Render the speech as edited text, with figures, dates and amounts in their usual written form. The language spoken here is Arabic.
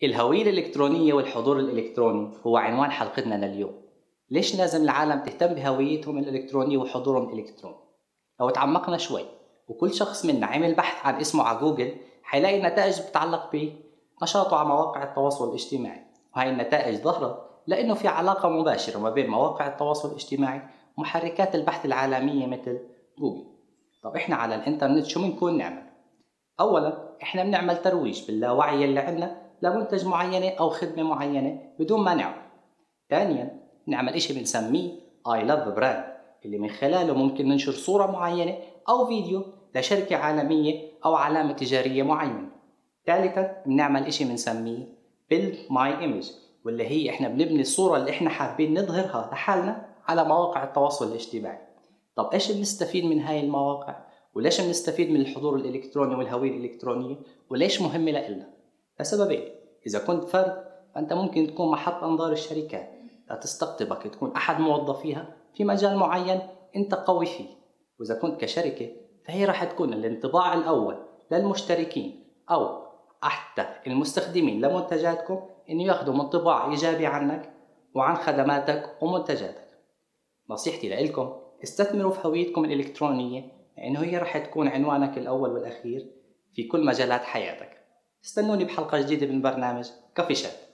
الهوية الإلكترونية والحضور الإلكتروني هو عنوان حلقتنا لليوم. ليش لازم العالم تهتم بهويتهم الإلكترونية وحضورهم الإلكتروني؟ لو تعمقنا شوي وكل شخص منا عمل بحث عن اسمه على جوجل حيلاقي نتائج بتتعلق بنشاطه على مواقع التواصل الاجتماعي، وهي النتائج ظهرت لأنه في علاقة مباشرة ما بين مواقع التواصل الاجتماعي ومحركات البحث العالمية مثل جوجل. طب إحنا على الإنترنت شو بنكون نعمل؟ أولاً إحنا بنعمل ترويج باللاوعي اللي عنا لمنتج معينة أو خدمة معينة بدون ما نعرف. ثانياً نعمل إشي بنسميه I love brand، اللي من خلاله ممكن ننشر صورة معينة أو فيديو لشركة عالمية أو علامة تجارية معينة. ثالثاً بنعمل إشي بنسميه build my image، واللي هي إحنا بنبني الصورة اللي إحنا حابين نظهرها لحالنا على مواقع التواصل الاجتماعي. طب إيش بنستفيد من هاي المواقع؟ وليش بنستفيد من الحضور الإلكتروني والهوية الإلكترونية؟ وليش مهمة لإلنا؟ لسببين: إذا كنت فرد فأنت ممكن تكون محط أنظار الشركات لتستقطبك تكون أحد موظفيها في مجال معين أنت قوي فيه، وإذا كنت كشركة فهي راح تكون الانطباع الأول للمشتركين أو حتى المستخدمين لمنتجاتكم إنه ياخدوا انطباع إيجابي عنك وعن خدماتك ومنتجاتك. نصيحتي لإلكم: استثمروا في هويتكم الإلكترونية، لأنه هي رح تكون عنوانك الأول والأخير في كل مجالات حياتك. استنوني بحلقة جديدة من برنامج كافي شات.